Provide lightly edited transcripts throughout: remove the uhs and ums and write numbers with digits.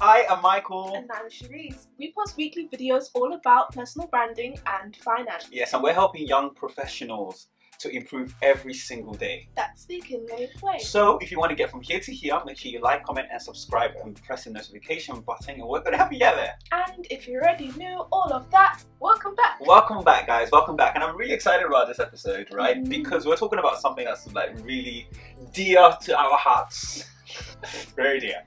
I am Michael. And I'm Cherise. We post weekly videos all about personal branding and finance. Yes, and we're helping young professionals to improve every single day. That's the Kinley way. So if you want to get from here to here, make sure you like, comment and subscribe and press the notification button, and we're going to help you get there. And if you already knew all of that, welcome back. Welcome back, guys. Welcome back. And I'm really excited about this episode, right? Because we're talking about something that's like really dear to our hearts. Very dear.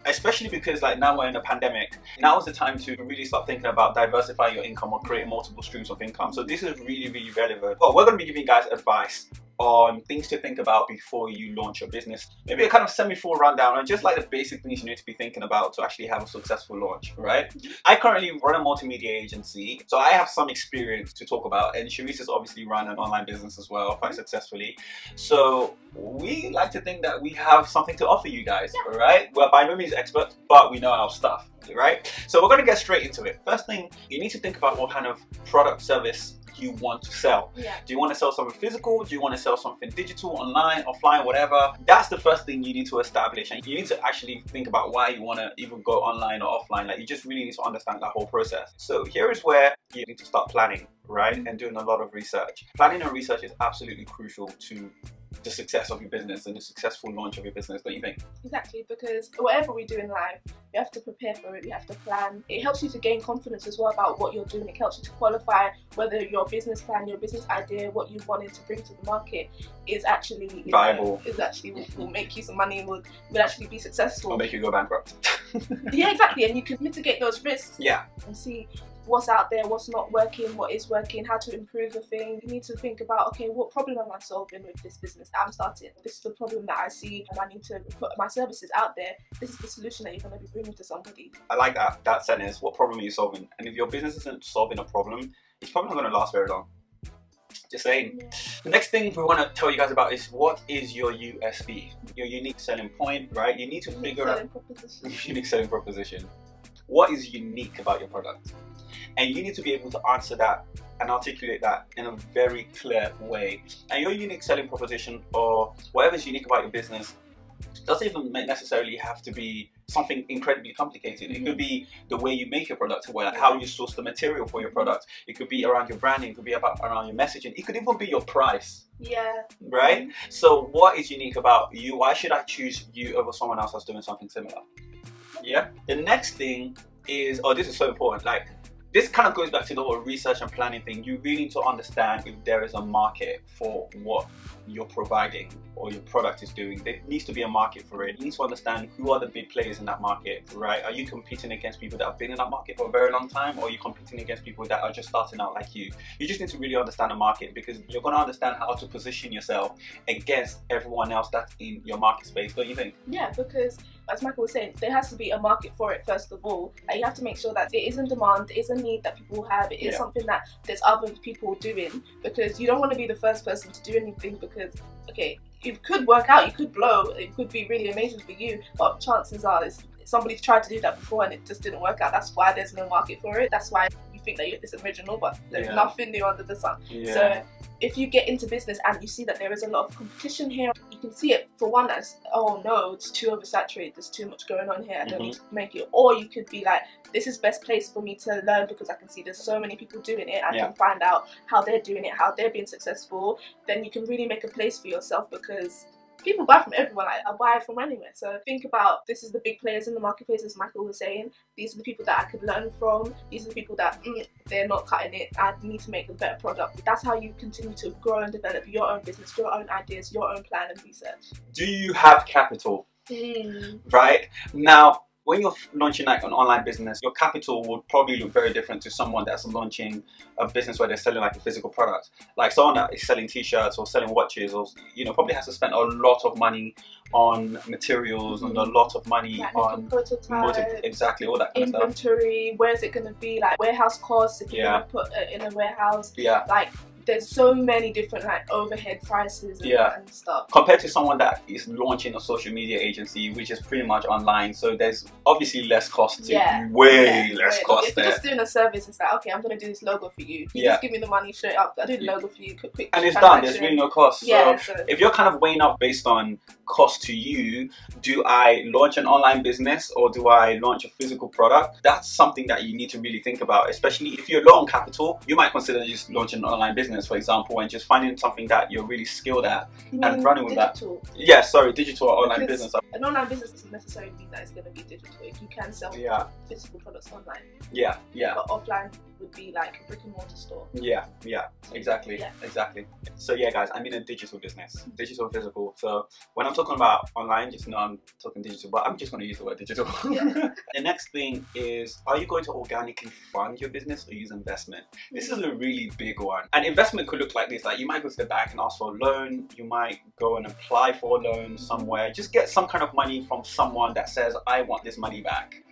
Especially because like now we're in a pandemic, now is the time to really start thinking about diversifying your income or creating multiple streams of income. So this is really, really relevant. Well, we're going to be giving you guys advice on things to think about before you launch your business. Maybe a kind of semi-full rundown on just like the basic things you need to be thinking about to actually have a successful launch, right? I currently run a multimedia agency, so I have some experience to talk about, and Cherise has obviously run an online business as well, quite successfully. So we like to think that we have something to offer you guys, right? We're by no means experts, but we know our stuff, right? So we're going to get straight into it. First thing, you need to think about what kind of product service you want to sell. Do you want to sell something physical? Do you want to sell something digital, online, offline, whatever? That's the first thing you need to establish, and you need to actually think about why you want to even go online or offline. Like, you just really need to understand that whole process. So here is where you need to start planning, right? And doing a lot of research. Planning and research is absolutely crucial to the success of your business and the successful launch of your business, don't you think? Exactly, because whatever we do in life, you have to prepare for it, you have to plan. It helps you to gain confidence as well about what you're doing. It helps you to qualify whether your business plan, your business idea, what you wanted to bring to the market is actually viable. Is actually will make you some money, will actually be successful. Or make you go bankrupt. Yeah, exactly, and you can mitigate those risks. Yeah. And see what's out there, what's not working, what is working, how to improve a thing. You need to think about, okay, what problem am I solving with this business that I'm starting? This is the problem that I see, and I need to put my services out there. This is the solution that you're going to be bringing to somebody. I like that sentence. What problem are you solving? And if your business isn't solving a problem, it's probably not going to last very long. Just saying. Yeah. The next thing we want to tell you guys about is, what is your USP? Your unique selling point, right? You need to figure out unique selling proposition. What is unique about your product? And you need to be able to answer that and articulate that in a very clear way. And your unique selling proposition, or whatever is unique about your business, doesn't even necessarily have to be something incredibly complicated. It could be the way you make your product, like how you source the material for your product. It could be around your branding. It could be around your messaging. It could even be your price. Yeah. Right? So what is unique about you? Why should I choose you over someone else that's doing something similar? Yeah. The next thing is, oh, this is so important. Like, this kind of goes back to the whole research and planning thing. You really need to understand if there is a market for what you're providing or your product is doing. There needs to be a market for it. You need to understand who are the big players in that market, right? Are you competing against people that have been in that market for a very long time, or are you competing against people that are just starting out like you? You just need to really understand the market, because you're going to understand how to position yourself against everyone else that's in your market space, don't you think? Yeah, because as Michael was saying, there has to be a market for it first of all. And you have to make sure that it is in demand, it is a need that people have, it is something that there's other people doing, because you don't want to be the first person to do anything, because, okay, it could work out, you could blow, it could be really amazing for you, but chances are somebody's tried to do that before and it just didn't work out. That's why there's no market for it. That's why you think that it's original, but there's nothing new under the sun. So if you get into business and you see that there is a lot of competition here, you can see it for one as, oh no, it's too oversaturated, there's too much going on here, I don't need to make it. Or you could be like, this is best place for me to learn, because I can see there's so many people doing it, I can find out how they're doing it, how they're being successful. Then you can really make a place for yourself, because people buy from everyone. I buy from anywhere. So think about, this is the big players in the marketplace, as Michael was saying. These are the people that I could learn from. These are the people that they're not cutting it. I need to make a better product. That's how you continue to grow and develop your own business, your own ideas, your own plan and research. Do you have capital? Right? Now, when you're launching like an online business, your capital will probably look very different to someone that's launching a business where they're selling like a physical product. Like someone that is selling t-shirts or selling watches, or probably has to spend a lot of money on materials and a lot of money on exactly all that kind of stuff. Inventory, where is it going to be? Like warehouse costs, if you're going to put it in a warehouse. Like there's so many different like overhead prices and stuff. Compared to someone that is launching a social media agency, which is pretty much online, so there's obviously less cost to way less cost if there. you're just doing a service, it's like, okay, I'm going to do this logo for you. You just give me the money straight up. I do the logo for you, quick. And it's done. There's really no cost. Yeah, so if you're kind of weighing up based on cost to you, do I launch an online business or do I launch a physical product? That's something that you need to really think about, especially if you're low on capital. You might consider just launching an online business, for example, and just finding something that you're really skilled at and running with digital? that. Yeah, sorry, digital or online business. An online business doesn't necessarily mean that it's going to be digital. If you can sell physical products online, but offline would be like a brick and mortar store. Exactly. So yeah, guys, I'm in a digital business, digital physical. So when I'm talking about online, just know I'm talking digital, but I'm just going to use the word digital. The next thing is, are you going to organically fund your business or use investment? This is a really big one. And investment could look like this. Like, you might go to the bank and ask for a loan. You might go and apply for a loan somewhere. Just get some kind of money from someone that says, I want this money back.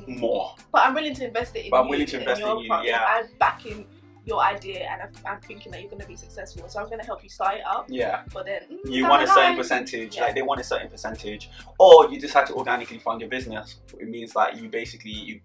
More. But I'm willing to invest it in you. I'm willing to invest in you, I'm backing your idea, and I'm thinking that you're going to be successful, so I'm going to help you start it up. But then you want a certain percentage, like they want a certain percentage, or you decide to organically fund your business. It means that you basically you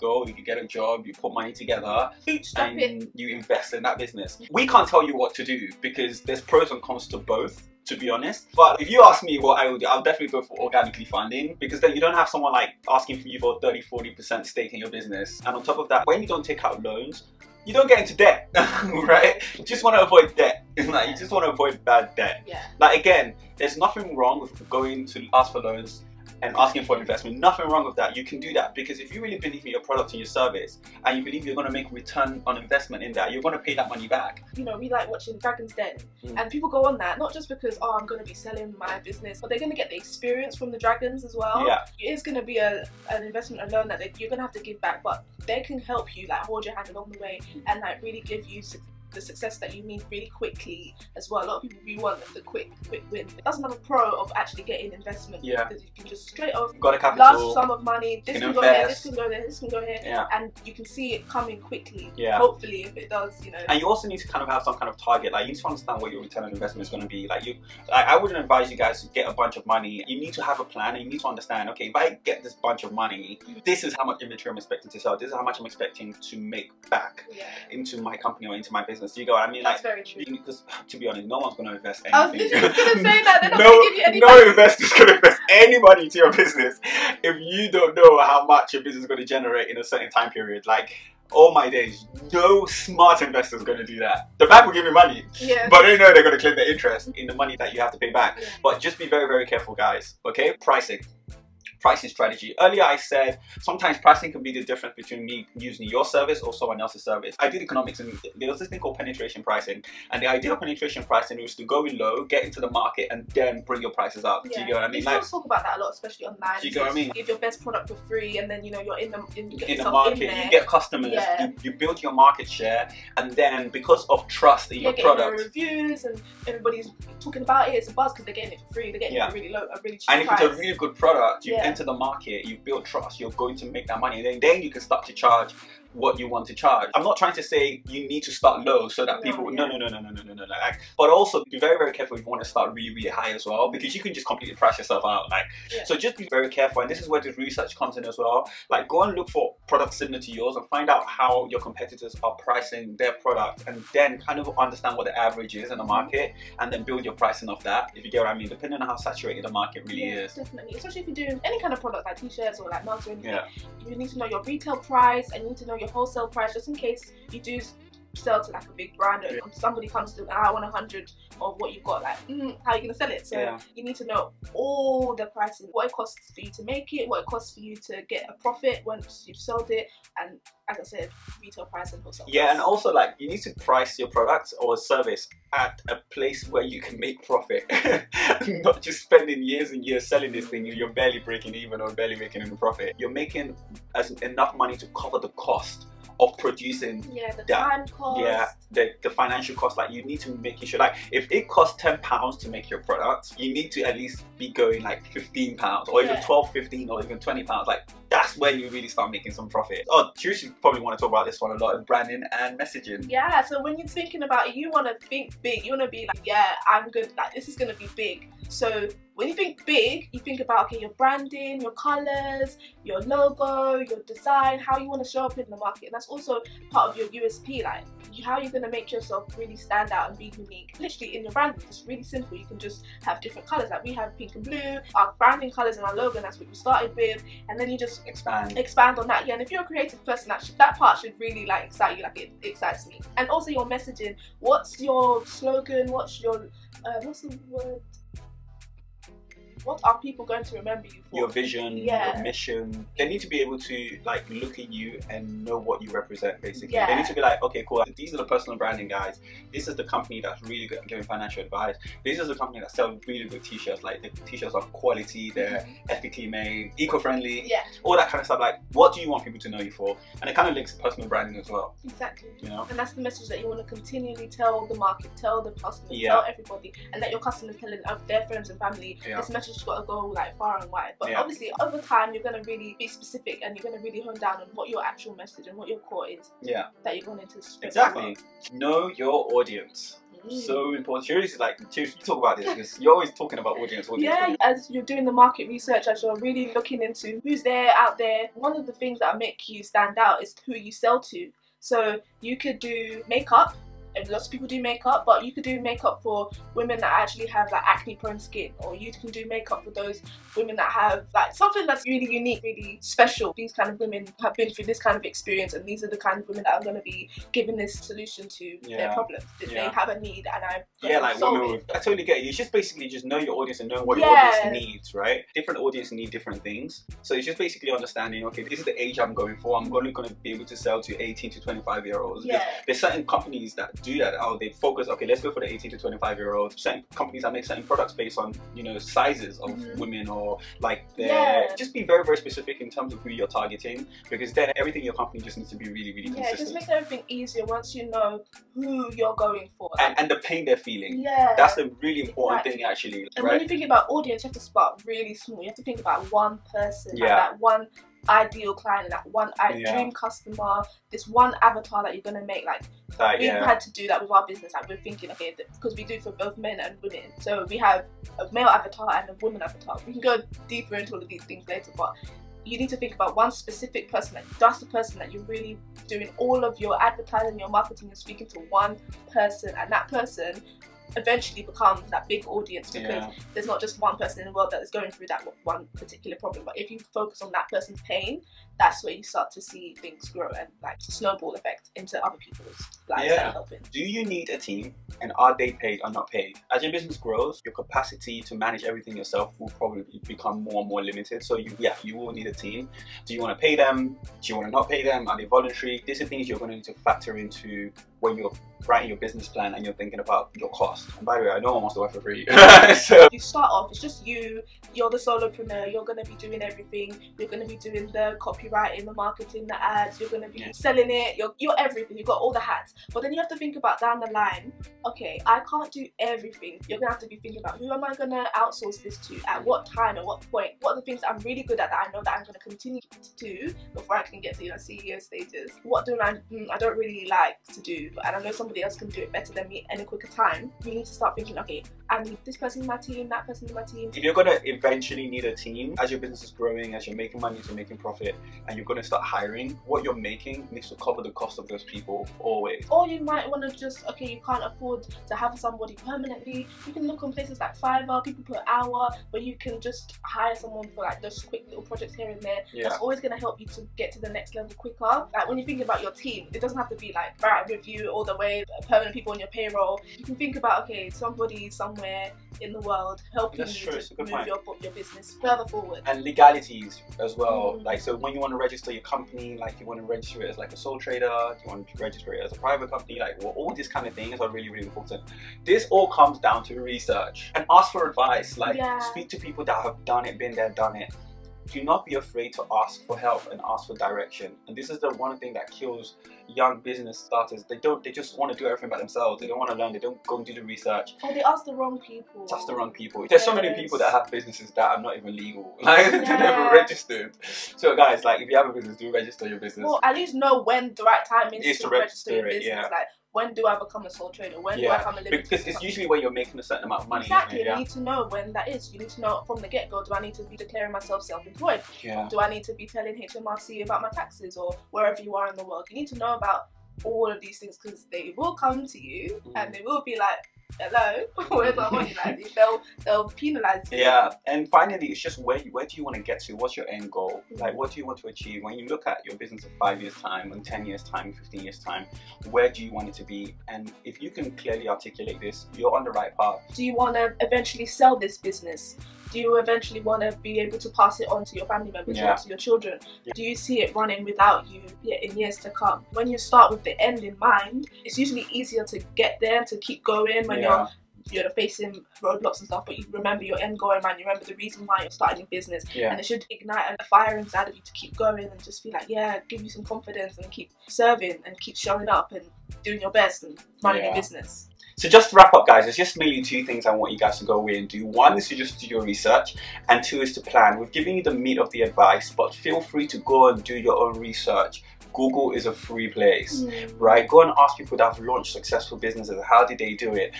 get a job, you put money together, and you invest in that business. We can't tell you what to do because there's pros and cons to both, to be honest. But if you ask me what I would do, I'll definitely go for organically funding, because then you don't have someone like asking for you for 30-40% stake in your business. And on top of that, when you don't take out loans, you don't get into debt, right? You just want to avoid debt. Like, you just want to avoid bad debt. Like, again, there's nothing wrong with going to ask for loans and asking for investment. Nothing wrong with that. You can do that, because if you really believe in your product and your service, and you believe you're going to make return on investment in that, you're going to pay that money back. You know, we like watching Dragon's Den, and people go on that not just because, oh, I'm going to be selling my business, but they're going to get the experience from the dragons as well. It is going to be an investment, a loan that you're going to have to give back, but they can help you, like, hold your hand along the way and like really give you the success that you need really quickly as well. A lot of people really want the quick win. It doesn't have a pro of actually getting investment, because you can just straight off got a capital, large sum of money, this can go here, this can go there, this can go here, and you can see it coming quickly. Hopefully, if it does, you know. And you also need to kind of have some kind of target. Like, you need to understand what your return on investment is going to be. Like, I wouldn't advise you guys to get a bunch of money. You need to have a plan, and you need to understand, okay, if I get this bunch of money, this is how much inventory I'm expecting to sell, this is how much I'm expecting to make back into my company or into my business. Do you go? I mean, that's very true. Because to be honest, no one's going to invest anything. I was literally just going to say that. They're not going to give you any money. No investor's going to invest any money into your business if you don't know how much your business is going to generate in a certain time period. Like, oh my days, no smart investor is going to do that. The bank will give you money, but they know they're going to claim their interest in the money that you have to pay back. But just be very, very careful, guys. Okay, pricing strategy. Earlier I said sometimes pricing can be the difference between me using your service or someone else's service. I did economics, and there was this thing called penetration pricing, and the idea of penetration pricing was to go in low, get into the market, and then bring your prices up. Do you get what I mean? We talk about that a lot, especially online. Do you get what I mean? Give your best product for free, and then, you know, you're in the market, you get customers, you build your market share, and then because of trust in your product, reviews, and everybody's talking about it, it's a buzz because they're getting it for free, they're getting it for really low, a really cheap and if price. It's a really good product, you enter the market, you build trust, you're going to make that money, and then you can start to charge what you want to charge. I'm not trying to say you need to start low so that people no. Like, but also be very, very careful if you want to start really, really high as well, because you can just completely price yourself out. Like, so just be very careful, and this is where the research comes in as well. Like, go and look for products similar to yours and find out how your competitors are pricing their product, and then kind of understand what the average is in the market, and then build your pricing off that, if you get what I mean, depending on how saturated the market really is. Definitely, especially if you're doing any kind of product like t-shirts or like mugs or anything. You need to know your retail price, and you need to know your wholesale price, just in case you do sell to like a big brand and somebody comes to, I want 100 of what you've got, like, how are you going to sell it? So you need to know all the prices, what it costs for you to make it, what it costs for you to get a profit once you've sold it, and as I said, retail price and wholesale price. And also, like, you need to price your product or service at a place where you can make profit. Not just spending years and years selling this thing and you're barely breaking even or barely making any profit. You're making enough money to cover the cost of producing. Yeah, the time cost. Yeah, the financial cost. Like, you need to make sure, like, if it costs £10 to make your product, you need to at least be going like £15 or even 12, 15 or even £20. Like, that's when you really start making some profit. Oh, you probably want to talk about this one a lot, branding and messaging. Yeah, so when you're thinking about it, you want to think big. You want to be like, yeah, I'm good, like, this is going to be big. So when you think big, you think about, okay, your branding, your colors, your logo, your design, how you want to show up in the market. And that's also part of your USP, like how you're going to make yourself really stand out and be unique. Literally in your branding, it's really simple. You can just have different colors. Like, we have pink and blue, our branding colors and our logo, and that's what we started with. And then you just expand on that. Yeah, and if you're a creative person, that part should really like excite you. Like, it excites me. And also your messaging. What's your slogan? What's your what's the word? What are people going to remember you for? Your vision, your mission. They need to be able to like look at you and know what you represent, basically. They need to be like, okay, cool, these are the personal branding guys. This is the company that's really good at giving financial advice. This is the company that sells really good t-shirts. Like, the t-shirts are quality, they're ethically made, eco-friendly, all that kind of stuff. Like, what do you want people to know you for? And it kind of links to personal branding as well. Exactly. You know? And that's the message that you want to continually tell the market, tell the customers, tell everybody, and let your customers tell their friends and family. This message has got to go like far and wide. But obviously over time you're going to really be specific, and you're going to really hone down on what your actual message and what your core is that you're going to spread. Exactly. Know your audience. So important. Seriously, like, talk about this, because you're always talking about audience. As you're doing the market research, as you're really looking into who's there out there, one of the things that make you stand out is who you sell to. So you could do makeup, and lots of people do makeup, but you could do makeup for women that actually have like acne prone skin, or you can do makeup for those women that have like something that's really unique, really special. These kind of women have been through this kind of experience, and these are the kind of women that are going to be giving this solution to their problems. They have a need, and like women, I totally get it. You just basically just know your audience and know what your audience needs, right? Different audience need different things. So it's just basically understanding, okay, this is the age I'm going for. I'm only going to be able to sell to 18 to 25-year-olds. There's certain companies that do that. Oh, they focus, okay, let's go for the 18 to 25-year-olds. Certain companies that make certain products based on, you know, sizes of women, or like just be very, very specific in terms of who you're targeting, because then everything in your company just needs to be really, really consistent. It just makes everything easier once you know who you're going for. And the pain they're feeling. That's the really important thing, actually. And when you think about audience, you have to start really small. You have to think about one person, and that one ideal client, and that one dream customer, this one avatar that you're going to make. Like, we've had to do that with our business. Like, we're thinking, okay, because we do for both men and women, so we have a male avatar and a woman avatar. We can go deeper into all of these things later, but you need to think about one specific person. Like, that's the person that you're really doing all of your advertising, your marketing, and speaking to one person, and that person eventually becomes that big audience, because there's not just one person in the world that is going through that one particular problem. But if you focus on that person's pain, that's where you start to see things grow and like snowball effect into other people's lives that you're helping. Do you need a team, and are they paid or not paid? As your business grows, your capacity to manage everything yourself will probably become more and more limited. So you will need a team. Do you want to pay them? Do you want to not pay them? Are they voluntary? These are things you're going to need to factor into when you're writing your business plan and you're thinking about your cost. And by the way, no one wants to work for free. So you start off, it's just you're the solopreneur, you're going to be doing everything. You're going to be doing the copywriting, the marketing, the ads, you're going to be selling it, you're everything, you've got all the hats. But then you have to think about down the line, okay, I can't do everything. You're going to have to be thinking about, who am I going to outsource this to, at what time, at what point, what are the things that I'm really good at that I know that I'm going to continue to do before I can get to, CEO stages. What do I don't really like to do, and I know somebody else can do it better than me in a quicker time. You need to start thinking, okay, I need this person in my team, that person in my team. If you're going to eventually need a team, as your business is growing, as you're making money, as you're making profit, and you're going to start hiring, what you're making needs to cover the cost of those people always. Or you might want to just, okay, you can't afford to have somebody permanently. You can look on places like Fiverr, people per hour, where you can just hire someone for like those quick little projects here and there. That's always going to help you to get to the next level quicker. Like, when you think about your team, it doesn't have to be like right with you all the way, permanent people on your payroll. You can think about, okay, somebody somewhere in the world helping you to move your business further forward. And legalities as well. Like, so when you want to register your company, like you want to register it as like a sole trader, you want to register it as a private company, like all these kind of things are really, really important. This all comes down to research and ask for advice. Like, speak to people that have done it, been there, done it. do not be afraid to ask for help and ask for direction. And this is the one thing that kills young business starters. They just want to do everything by themselves. They don't want to learn. They don't go and do the research. Or they ask the wrong people. That's the wrong people. There's so many people that have businesses that are not even legal. Like, they're never registered. So guys, like, if you have a business, do register your business. Well, at least know when the right time is to register your business. Yeah. Like, when do I become a sole trader? When do I become a limited Because it's usually when you're making a certain amount of money. Exactly. Yeah. You need to know when that is. You need to know from the get-go, do I need to be declaring myself self-employed? Yeah. Do I need to be telling HMRC about my taxes, or wherever you are in the world? You need to know about all of these things, because they will come to you and they will be like, hello, where's our money? Like, they'll penalise you. Yeah, and finally, it's just where do you want to get to? What's your end goal? Like, what do you want to achieve? When you look at your business in 5 years' time, in 10 years' time, 15 years' time, where do you want it to be? And if you can clearly articulate this, you're on the right path. Do you want to eventually sell this business? Do you eventually want to be able to pass it on to your family members or to your children? Do you see it running without you in years to come? When you start with the end in mind, it's usually easier to get there, to keep going when you're facing roadblocks and stuff, but you remember your end goal in mind, you remember the reason why you're starting your business, and it should ignite a fire inside of you to keep going and just be like, give you some confidence and keep serving and keep showing up and doing your best and running your business. So just to wrap up, guys, there's just mainly two things I want you guys to go away and do. One is to just do your research, and two is to plan. We've given you the meat of the advice, but feel free to go and do your own research. Google is a free place, right? Go and ask people that have launched successful businesses. How did they do it?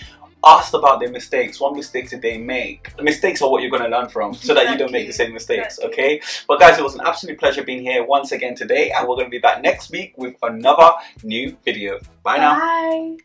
Ask about their mistakes. What mistakes did they make? The mistakes are what you're going to learn from, so that you don't make the same mistakes, okay? But guys, it was an absolute pleasure being here once again today, and we're going to be back next week with another new video. Bye now. Bye.